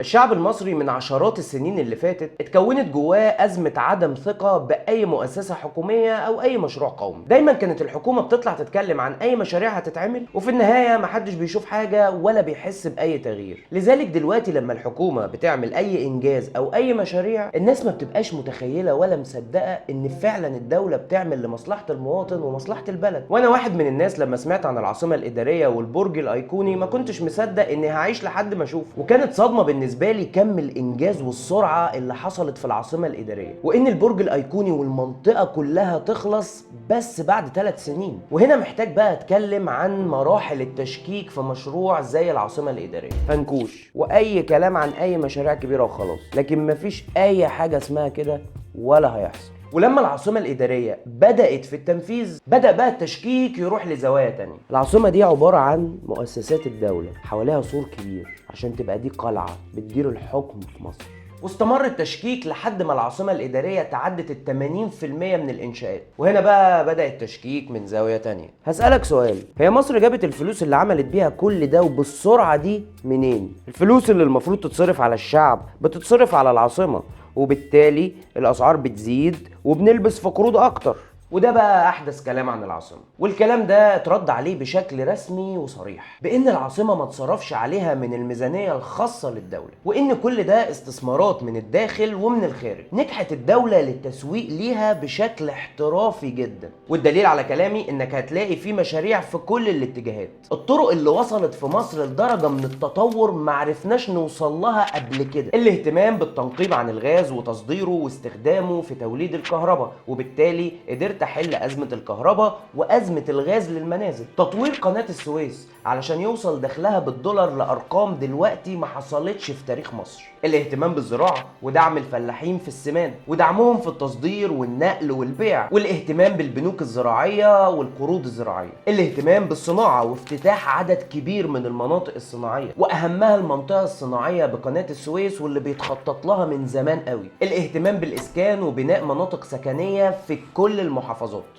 الشعب المصري من عشرات السنين اللي فاتت اتكونت جواه أزمة عدم ثقة بأي مؤسسة حكومية أو أي مشروع قومي. دايما كانت الحكومة بتطلع تتكلم عن أي مشاريع هتتعمل، وفي النهاية محدش بيشوف حاجة ولا بيحس بأي تغيير. لذلك دلوقتي لما الحكومة بتعمل أي إنجاز أو أي مشاريع، الناس ما بتبقاش متخيلة ولا مصدقة إن فعلا الدولة بتعمل لمصلحة المواطن ومصلحة البلد. وأنا واحد من الناس لما سمعت عن العاصمة الإدارية والبرج الأيقوني ما كنتش مصدق إني هعيش لحد ما أشوفه، وكانت صدمة بالنسبة لي كم الانجاز والسرعه اللي حصلت في العاصمه الاداريه، وان البرج الايقوني والمنطقه كلها تخلص بس بعد 3 سنين. وهنا محتاج بقى اتكلم عن مراحل التشكيك في مشروع زي العاصمه الاداريه. فنكوش واي كلام عن اي مشاريع كبيره وخلاص، لكن مفيش اي حاجه اسمها كده ولا هيحصل. ولما العاصمة الإدارية بدأت في التنفيذ، بدأ بقى التشكيك يروح لزوايا تانية. العاصمة دي عبارة عن مؤسسات الدولة حواليها سور كبير عشان تبقى دي قلعة بتدير الحكم في مصر. واستمر التشكيك لحد ما العاصمة الإدارية تعدت 80% من الإنشاءات. وهنا بقى بدأ التشكيك من زاوية تانية. هسألك سؤال، هي مصر جابت الفلوس اللي عملت بيها كل ده وبالسرعة دي منين؟ الفلوس اللي المفروض تتصرف على الشعب بتتصرف على العاصمة، وبالتالي الأسعار بتزيد وبنلبس في قروض أكتر. وده بقى احدث كلام عن العاصمه، والكلام ده اترد عليه بشكل رسمي وصريح بان العاصمه ما اتصرفش عليها من الميزانيه الخاصه للدوله، وان كل ده استثمارات من الداخل ومن الخارج. نجحت الدوله للتسويق ليها بشكل احترافي جدا، والدليل على كلامي انك هتلاقي في مشاريع في كل الاتجاهات. الطرق اللي وصلت في مصر لدرجه من التطور معرفناش نوصل لها قبل كده. الاهتمام بالتنقيب عن الغاز وتصديره واستخدامه في توليد الكهرباء، وبالتالي قدرت تحل أزمة الكهرباء وأزمة الغاز للمنازل. تطوير قناة السويس علشان يوصل دخلها بالدولار لأرقام دلوقتي ما حصلتش في تاريخ مصر. الاهتمام بالزراعة ودعم الفلاحين في السمان ودعمهم في التصدير والنقل والبيع، والاهتمام بالبنوك الزراعية والقروض الزراعية. الاهتمام بالصناعة وافتتاح عدد كبير من المناطق الصناعية، وأهمها المنطقة الصناعية بقناة السويس واللي بيتخطط لها من زمان قوي. الاهتمام بالإسكان وبناء مناطق سكنية في كل المحافظات.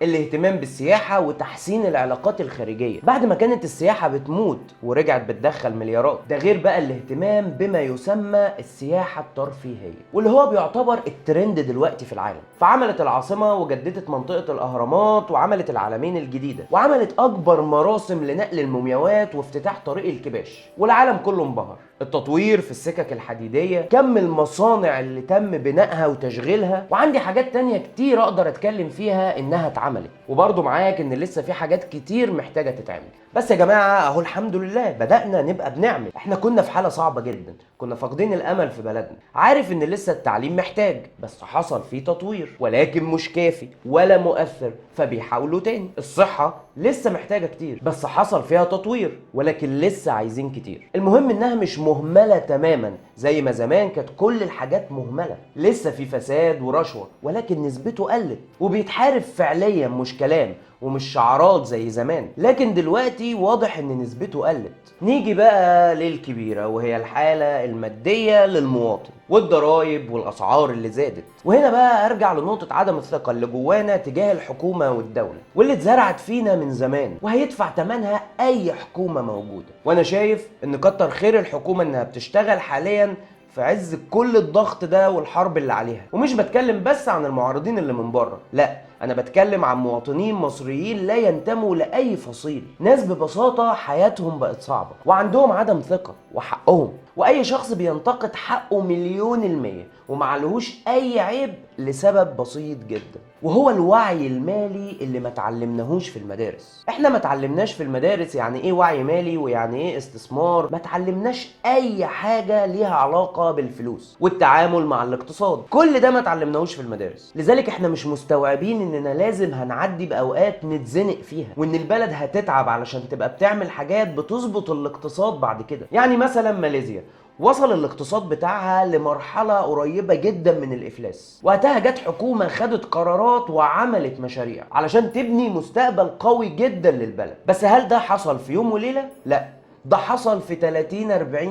الاهتمام بالسياحة وتحسين العلاقات الخارجية بعد ما كانت السياحة بتموت ورجعت بتدخل مليارات. ده غير بقى الاهتمام بما يسمى السياحة الترفيهية، واللي هو بيعتبر الترند دلوقتي في العالم. فعملت العاصمة وجددت منطقة الأهرامات، وعملت العلمين الجديدة، وعملت أكبر مراسم لنقل المومياوات وافتتاح طريق الكباش، والعالم كله انبهر. التطوير في السكك الحديدية، كم المصانع اللي تم بنائها وتشغيلها، وعندي حاجات تانية كتير اقدر اتكلم فيها انها اتعملت. وبرضه معاك ان لسه في حاجات كتير محتاجة تتعمل. بس يا جماعة اهو الحمد لله بدأنا نبقى بنعمل. احنا كنا في حالة صعبة جدا، كنا فاقدين الامل في بلدنا. عارف ان لسه التعليم محتاج، بس حصل فيه تطوير ولكن مش كافي ولا مؤثر، فبيحاولوا تاني. الصحة لسه محتاجة كتير، بس حصل فيها تطوير ولكن لسه عايزين كتير. المهم انها مش مهملة تماما زي ما زمان كانت كل الحاجات مهملة. لسه في فساد ورشوة ولكن نسبته قلت، وبيتحارب فعليا مش كلام ومش شعارات زي زمان. لكن دلوقتي واضح ان نسبته قلت. نيجي بقى للكبيرة، وهي الحالة المادية للمواطن والضرائب والاسعار اللي زادت. وهنا بقى ارجع لنقطة عدم الثقة اللي جوانا تجاه الحكومة والدولة، واللي اتزرعت فينا من زمان وهيدفع ثمنها اي حكومة موجودة. وانا شايف ان كتر خير الحكومة انها بتشتغل حاليا في عز كل الضغط ده والحرب اللي عليها. ومش بتكلم بس عن المعارضين اللي من بره، لا، انا بتكلم عن مواطنين مصريين لا ينتموا لاي فصيل، ناس ببساطة حياتهم بقت صعبة وعندهم عدم ثقة، وحقهم. واي شخص بينتقد حقه 1,000,000% ومعلهوش اي عيب لسبب بسيط جدا، وهو الوعي المالي اللي ما تعلمناهوش في المدارس. احنا ما تعلمناش في المدارس يعني ايه وعي مالي ويعني ايه استثمار. ما تعلمناش اي حاجة ليها علاقة بالفلوس والتعامل مع الاقتصاد. كل ده ما تعلمناهوش في المدارس. لذلك احنا مش مستوعبين اننا لازم هنعدي باوقات نتزنق فيها، وان البلد هتتعب علشان تبقى بتعمل حاجات بتظبط الاقتصاد بعد كده. يعني مثلا ماليزيا وصل الاقتصاد بتاعها لمرحلة قريبة جدا من الإفلاس، وقتها جت حكومة خدت قرارات وعملت مشاريع علشان تبني مستقبل قوي جدا للبلد. بس هل ده حصل في يوم وليلة؟ لا، ده حصل في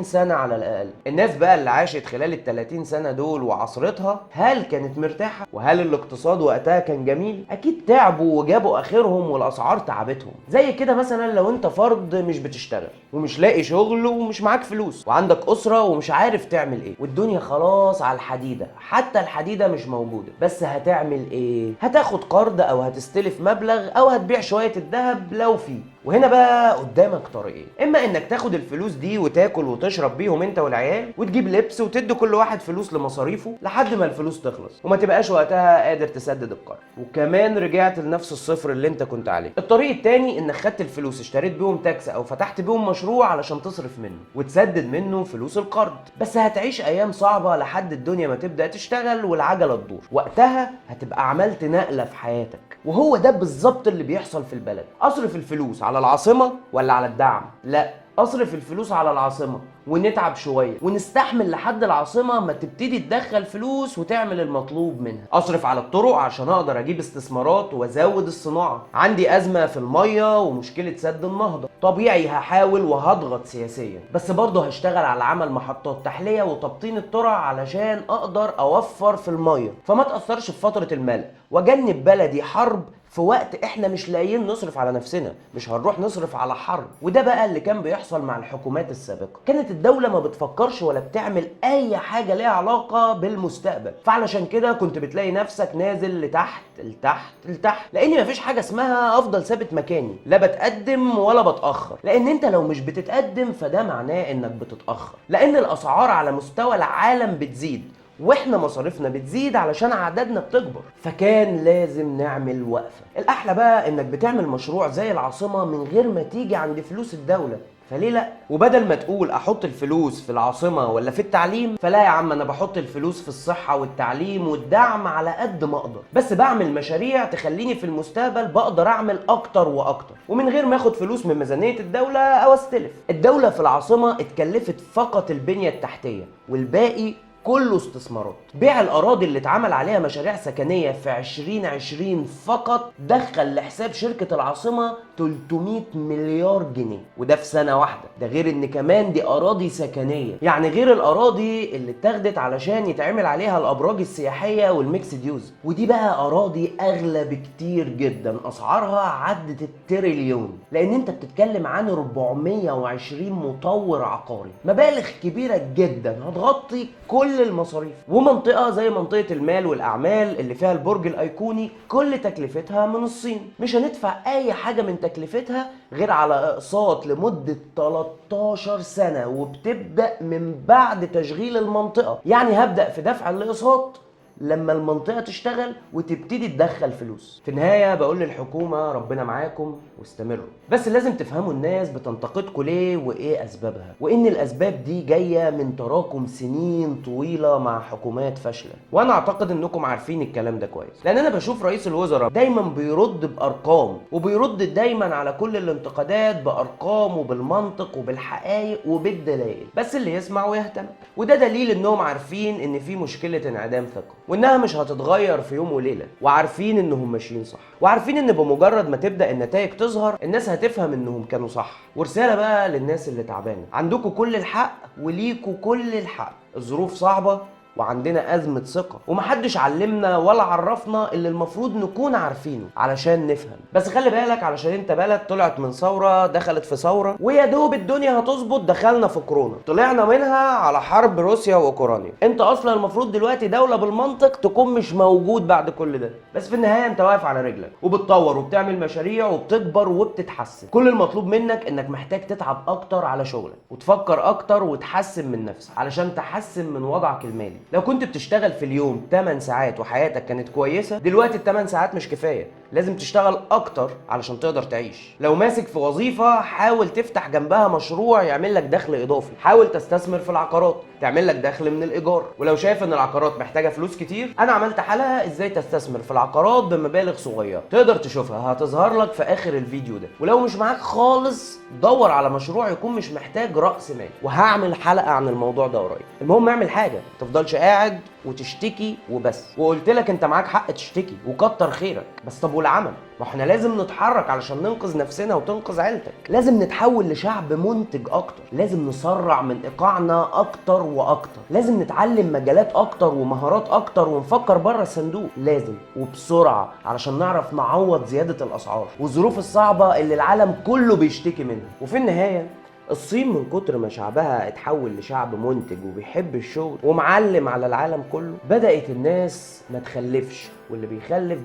30-40 سنة على الأقل. الناس بقى اللي عاشت خلال ال 30 سنة دول وعصرتها، هل كانت مرتاحة؟ وهل الاقتصاد وقتها كان جميل؟ أكيد تعبوا وجابوا آخرهم والأسعار تعبتهم. زي كده مثلا لو أنت فرد مش بتشتغل ومش لاقي شغل ومش معاك فلوس وعندك أسرة ومش عارف تعمل إيه، والدنيا خلاص على الحديدة، حتى الحديدة مش موجودة، بس هتعمل إيه؟ هتاخد قرض أو هتستلف مبلغ أو هتبيع شوية الذهب لو فيه. وهنا بقى قدامك طريقين: اما انك تاخد الفلوس دي وتاكل وتشرب بيهم انت والعيال وتجيب لبس وتدي كل واحد فلوس لمصاريفه لحد ما الفلوس تخلص وما تبقاش وقتها قادر تسدد القرض وكمان رجعت لنفس الصفر اللي انت كنت عليه. الطريق التاني انك خدت الفلوس اشتريت بيهم تاكسي او فتحت بيهم مشروع علشان تصرف منه وتسدد منه فلوس القرض، بس هتعيش ايام صعبة لحد الدنيا ما تبدأ تشتغل والعجلة تدور. وقتها هتبقى عملت نقلة في حياتك، وهو ده بالظبط اللي بيحصل في البلد. اصرف الفلوس على العاصمة ولا على الدعم؟ لا، اصرف الفلوس على العاصمة ونتعب شوية ونستحمل لحد العاصمة ما تبتدي تدخل فلوس وتعمل المطلوب منها. اصرف على الطرق عشان اقدر اجيب استثمارات وازود الصناعة. عندي ازمة في المية ومشكلة سد النهضة، طبيعي هحاول وهضغط سياسيا، بس برضه هشتغل على عمل محطات تحلية وتبطين الترع علشان اقدر اوفر في المية فما تأثرش في فترة الملء، واجنب بلدي حرب في وقت احنا مش لاقيين نصرف على نفسنا، مش هنروح نصرف على حرب. وده بقى اللي كان بيحصل مع الحكومات السابقة. كانت الدولة ما بتفكرش ولا بتعمل اي حاجة ليها علاقة بالمستقبل، فعلشان كده كنت بتلاقي نفسك نازل لتحت لتحت لتحت، لان مفيش حاجة اسمها افضل ثابت مكاني، لا بتقدم ولا بتأخر. لان انت لو مش بتتقدم فده معناه انك بتتأخر، لان الاسعار على مستوى العالم بتزيد واحنا مصاريفنا بتزيد علشان عددنا بتكبر، فكان لازم نعمل وقفة. الاحلى بقى انك بتعمل مشروع زي العاصمة من غير ما تيجي عند فلوس الدولة، فليه لا؟ وبدل ما تقول احط الفلوس في العاصمة ولا في التعليم، فلا يا عم، انا بحط الفلوس في الصحة والتعليم والدعم على قد ما اقدر، بس بعمل مشاريع تخليني في المستقبل بقدر اعمل اكتر واكتر ومن غير ما اخد فلوس من ميزانية الدولة او استلف. الدولة في العاصمة اتكلفت فقط البنية التحتية والباقي كله استثمارات. بيع الأراضي اللي اتعمل عليها مشاريع سكنية في 2020 فقط دخل لحساب شركة العاصمة 300 مليار جنيه، وده في سنة واحدة. ده غير ان كمان دي أراضي سكنية، يعني غير الأراضي اللي اتاخدت علشان يتعمل عليها الأبراج السياحية والميكس يوز، ودي بقى أراضي أغلى بكتير جدا، أسعارها عدت التريليون، لأن انت بتتكلم عن 420 مطور عقاري، مبالغ كبيرة جدا هتغطي كل المصاريف. ومنطقة زي منطقة المال والأعمال اللي فيها البرج الأيقوني كل تكلفتها من الصين، مش هندفع أي حاجة من تكلفتها غير على اقساط لمدة 13 سنة وبتبدأ من بعد تشغيل المنطقة. يعني هبدأ في دفع الاقساط لما المنطقة تشتغل وتبتدي تدخل فلوس. في النهاية بقول للحكومة ربنا معاكم واستمروا، بس لازم تفهموا الناس بتنتقدكم ليه وايه اسبابها، وان الاسباب دي جاية من تراكم سنين طويلة مع حكومات فاشلة. وانا اعتقد انكم عارفين الكلام ده كويس، لان انا بشوف رئيس الوزراء دايما بيرد بارقام، وبيرد دايما على كل الانتقادات بارقام وبالمنطق وبالحقائق وبالدلائل، بس اللي يسمع ويهتم. وده دليل انهم عارفين ان في مشكلة انعدام ثقة وانها مش هتتغير في يوم وليلة، وعارفين انهم ماشيين صح، وعارفين ان بمجرد ما تبدأ النتائج تظهر الناس هتفهم انهم كانوا صح. ورسالة بقى للناس اللي تعبانة: عندكم كل الحق وليكوا كل الحق. الظروف صعبة وعندنا أزمة ثقة ومحدش علمنا ولا عرفنا اللي المفروض نكون عارفينه علشان نفهم. بس خلي بالك، علشان انت بلد طلعت من ثورة دخلت في ثورة، ويا دوب الدنيا هتظبط دخلنا في كورونا، طلعنا منها على حرب روسيا واوكرانيا. انت اصلا المفروض دلوقتي دولة بالمنطق تكون مش موجود بعد كل ده، بس في النهاية انت واقف على رجلك وبتطور وبتعمل مشاريع وبتكبر وبتتحسن. كل المطلوب منك انك محتاج تتعب اكتر على شغلك وتفكر اكتر وتحسن من نفسك علشان تحسن من وضعك المالي. لو كنت بتشتغل في اليوم 8 ساعات وحياتك كانت كويسة، دلوقتي ال 8 ساعات مش كفاية، لازم تشتغل اكتر علشان تقدر تعيش. لو ماسك في وظيفة حاول تفتح جنبها مشروع يعمل لك دخل اضافي، حاول تستثمر في العقارات تعمل لك دخل من الايجار. ولو شايف ان العقارات محتاجة فلوس كتير، انا عملت حلقة ازاي تستثمر في العقارات بمبالغ صغيرة، تقدر تشوفها هتظهر لك في اخر الفيديو ده. ولو مش معاك خالص دور على مشروع يكون مش محتاج رأس مال، وهعمل حلقة عن الموضوع ده قريب. المهم اعمل حاجة، متفضلش قاعد وتشتكي وبس. وقلت لك انت معاك حق تشتكي وكتر خيرك، بس طب والعمل. ما احنا لازم نتحرك علشان ننقذ نفسنا وتنقذ عيلتك. لازم نتحول لشعب منتج اكتر، لازم نسرع من ايقاعنا اكتر واكتر، لازم نتعلم مجالات اكتر ومهارات اكتر ونفكر بره الصندوق، لازم وبسرعة علشان نعرف نعوض زيادة الاسعار والظروف الصعبة اللي العالم كله بيشتكي منها. وفي النهاية الصين من كتر ما شعبها اتحول لشعب منتج وبيحب الشغل ومعلم على العالم كله، بدأت الناس ما تخلفش، واللي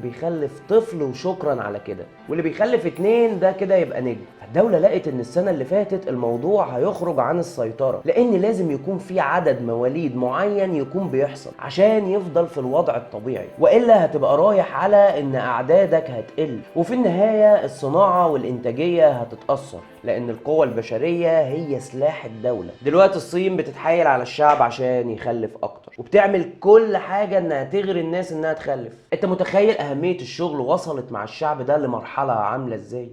بيخلف طفل وشكرا على كده، واللي بيخلف 2 ده كده يبقى نجم. الدولة لقت ان السنة اللي فاتت الموضوع هيخرج عن السيطرة، لان لازم يكون في عدد مواليد معين يكون بيحصل عشان يفضل في الوضع الطبيعي، والا هتبقى رايح على ان اعدادك هتقل، وفي النهاية الصناعة والانتاجية هتتأثر، لان القوة البشرية هي سلاح الدولة. دلوقتي الصين بتتحايل على الشعب عشان يخلف اكتر، وبتعمل كل حاجة انها تغري الناس انها تخلف. انت متخيل اهمية الشغل وصلت مع الشعب ده لمرحلة عاملة ازاي؟